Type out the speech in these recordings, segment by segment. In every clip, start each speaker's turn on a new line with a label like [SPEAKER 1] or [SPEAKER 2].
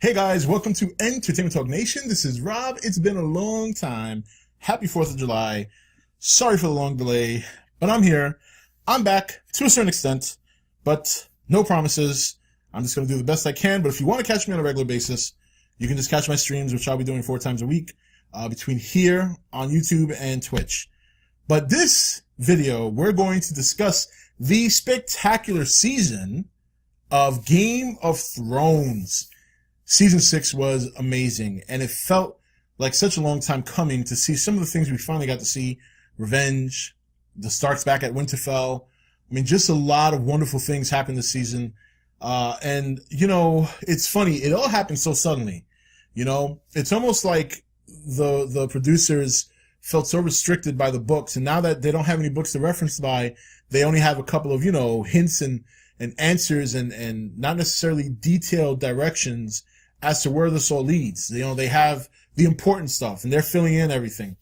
[SPEAKER 1] Hey guys, welcome to Entertainment Talk Nation. This is Rob. It's been a long time. Happy 4th of July. Sorry for the long delay, but I'm here. I'm back to a certain extent, but no promises. I'm just going to do the best I can. But if you want to catch me on a regular basis, you can just catch my streams, which I'll be doing 4 times a week, between here on YouTube and Twitch. But this video, we're going to discuss the spectacular season of Game of Thrones. Season 6 was amazing, and it felt like such a long time coming to see some of the things we finally got to see. Revenge, the Starks back at Winterfell. I mean, just a lot of wonderful things happened this season. And, you know, it's funny. It all happened so suddenly. You know, it's almost like the producers felt so restricted by the books, and now that they don't have any books to reference by, they only have a couple of, you know, hints and answers and not necessarily detailed directions as to where this all leads. You know, they have the important stuff and they're filling in everything.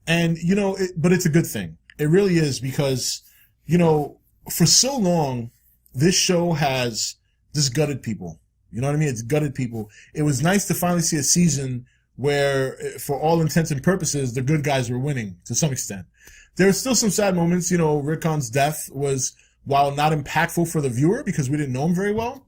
[SPEAKER 1] And, you know, but it's a good thing. It really is, because, you know, for so long, this show has just gutted people. You know what I mean? It's gutted people. It was nice to finally see a season where, for all intents and purposes, the good guys were winning to some extent. There are still some sad moments. You know, Rickon's death was, while not impactful for the viewer because we didn't know him very well,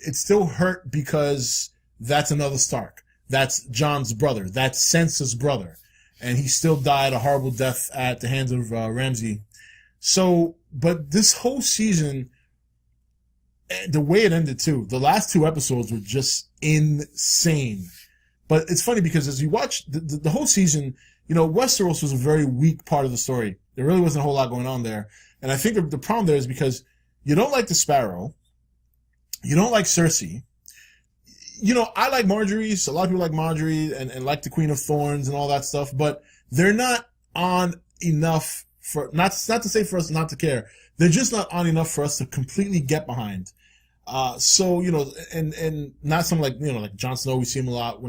[SPEAKER 1] it still hurt because that's another Stark. That's Jon's brother. That's Sansa's brother. And he still died a horrible death at the hands of Ramsay. So, but this whole season, the way it ended too, the last 2 episodes were just insane. But it's funny because as you watch the whole season, you know, Westeros was a very weak part of the story. There really wasn't a whole lot going on there. And I think the problem there is because you don't like the Sparrow. You don't like Cersei. You know, I like Marjorie. So a lot of people like Marjorie and like the Queen of Thorns and all that stuff, but they're not on enough for, not to say for us not to care. They're just not on enough for us to completely get behind. So, you know, and not something like, you know, like Jon Snow, we see him a lot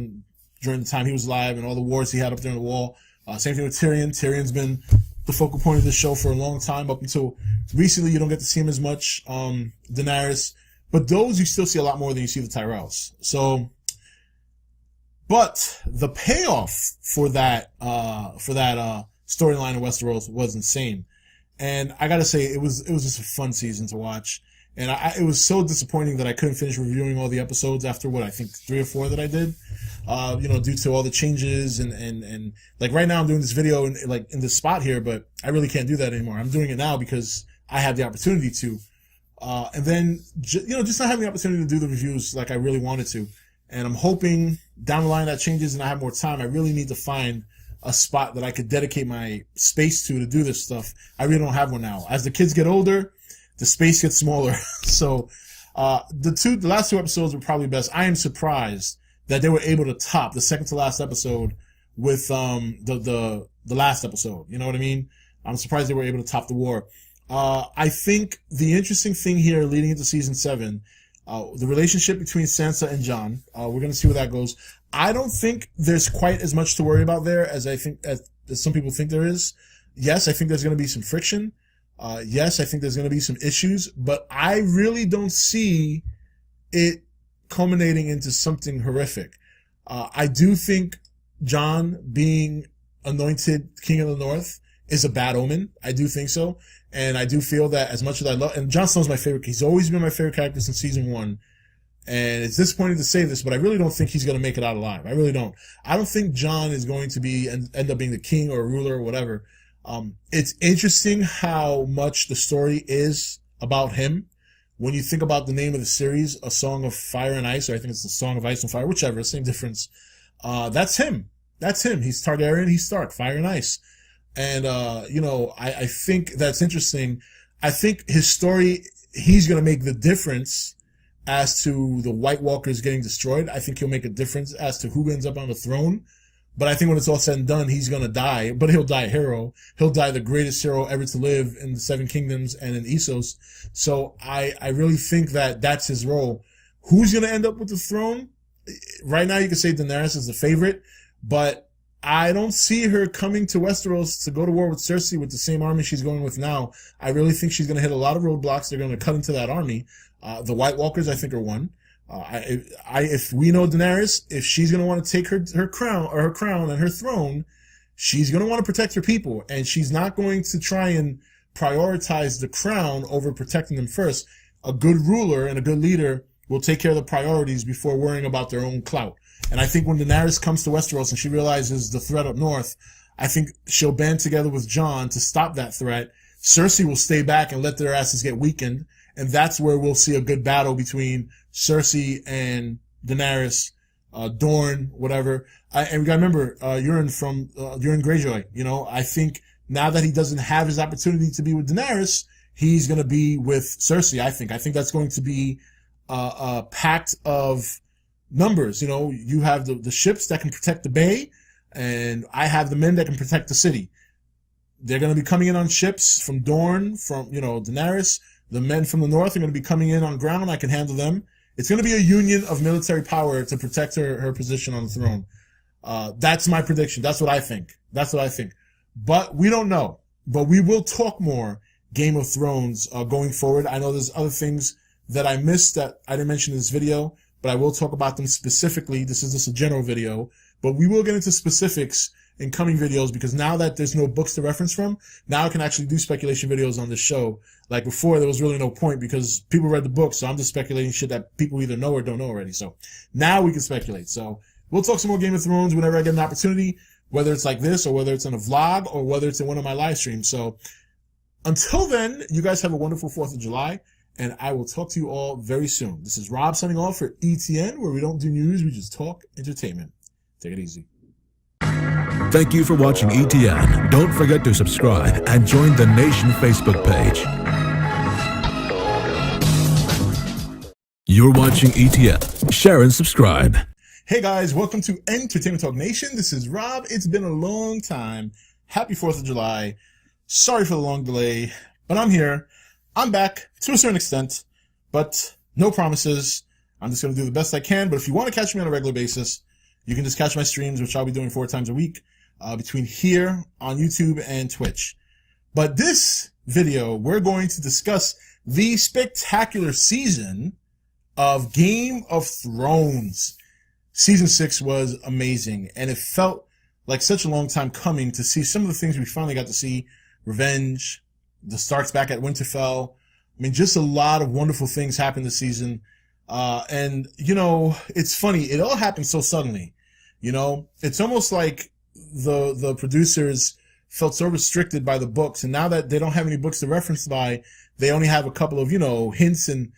[SPEAKER 1] during the time he was alive and all the wars he had up there on the wall. Same thing with Tyrion. Tyrion's been the focal point of the show for a long time, up until recently. You don't get to see him as much. Daenerys, but those you still see a lot more than you see the Tyrells. So, but the payoff for that storyline in Westeros was insane, and I gotta say it was just a fun season to watch. And it was so disappointing that I couldn't finish reviewing all the episodes after I think 3 or 4 that I did, you know, due to all the changes and like right now I'm doing this video in this spot here, but I really can't do that anymore. I'm doing it now because I have the opportunity to, and then, you know, just not having the opportunity to do the reviews like I really wanted to. And I'm hoping down the line that changes and I have more time. I really need to find a spot that I could dedicate my space to do this stuff. I really don't have one now. As the kids get older, the space gets smaller. So, the last 2 episodes were probably best. I am surprised that they were able to top the second to last episode with, the last episode. You know what I mean? I'm surprised they were able to top the war. I think the interesting thing here leading into season 7, the relationship between Sansa and Jon, we're going to see where that goes. I don't think there's quite as much to worry about there as some people think there is. Yes, I think there's going to be some friction. Yes, I think there's going to be some issues, but I really don't see it culminating into something horrific. I do think Jon being anointed King of the North is a bad omen. I do think so. And I do feel that as much as I love, and Jon Snow's my favorite, he's always been my favorite character since season 1. And it's disappointing to say this, but I really don't think he's going to make it out alive. I really don't. I don't think Jon is going to end up being the king or ruler or whatever. It's interesting how much the story is about him. When you think about the name of the series, A Song of Fire and Ice, or I think it's The Song of Ice and Fire, whichever, same difference. That's him. That's him. He's Targaryen, he's Stark, Fire and Ice. And, you know, I think that's interesting. I think his story, he's going to make the difference as to the White Walkers getting destroyed. I think he'll make a difference as to who ends up on the throne. But I think when it's all said and done, he's going to die, but he'll die a hero. He'll die the greatest hero ever to live in the 7 Kingdoms and in Essos. So I really think that that's his role. Who's going to end up with the throne? Right now you can say Daenerys is the favorite, but I don't see her coming to Westeros to go to war with Cersei with the same army she's going with now. I really think she's going to hit a lot of roadblocks. They're going to cut into that army. The White Walkers, I think, are one. If we know Daenerys, if she's going to want to take her crown and her throne, she's going to want to protect her people, and she's not going to try and prioritize the crown over protecting them first. A good ruler and a good leader will take care of the priorities before worrying about their own clout. And I think when Daenerys comes to Westeros and she realizes the threat up north, I think she'll band together with Jon to stop that threat. Cersei will stay back and let their asses get weakened. And that's where we'll see a good battle between Cersei and Daenerys, Dorne, whatever. And we gotta remember, Euron Greyjoy. You know, I think now that he doesn't have his opportunity to be with Daenerys, he's gonna be with Cersei, I think. I think that's going to be a pact of numbers. You know, you have the ships that can protect the bay, and I have the men that can protect the city. They're going to be coming in on ships from Dorne, from, Daenerys. The men from the north are going to be coming in on ground. I can handle them. It's going to be a union of military power to protect her position on the throne. That's my prediction. That's what I think. But we don't know. But we will talk more Game of Thrones going forward. I know there's other things that I missed that I didn't mention in this video, but I will talk about them specifically. This is just a general video, but we will get into specifics in coming videos, because now that there's no books to reference from, now I can actually do speculation videos on this show. Like before, there was really no point because people read the book, so I'm just speculating shit that people either know or don't know already. So now we can speculate. So we'll talk some more Game of Thrones whenever I get an opportunity, whether it's like this or whether it's in a vlog or whether it's in one of my live streams. So until then, you guys have a wonderful 4th of July, and I will talk to you all very soon. This is Rob signing off for ETN, where we don't do news, we just talk entertainment. Take it easy.
[SPEAKER 2] Thank you for watching ETN. Don't forget to subscribe and join the Nation Facebook page. You're watching ETN. Share and subscribe.
[SPEAKER 1] Hey guys, welcome to Entertainment Talk Nation. This is Rob. It's been a long time. Happy 4th of July. Sorry for the long delay, but I'm here. I'm back to a certain extent, but no promises. I'm just going to do the best I can. But if you want to catch me on a regular basis, you can just catch my streams, which I'll be doing 4 times a week, between here on YouTube and Twitch. But this video, we're going to discuss the spectacular season of Game of Thrones. Season 6 was amazing, and it felt like such a long time coming to see some of the things we finally got to see. Revenge, the Starks back at Winterfell. I mean, just a lot of wonderful things happened this season. And, it's funny. It all happened so suddenly. It's almost like the producers felt so restricted by the books. And now that they don't have any books to reference by, they only have a couple of, hints and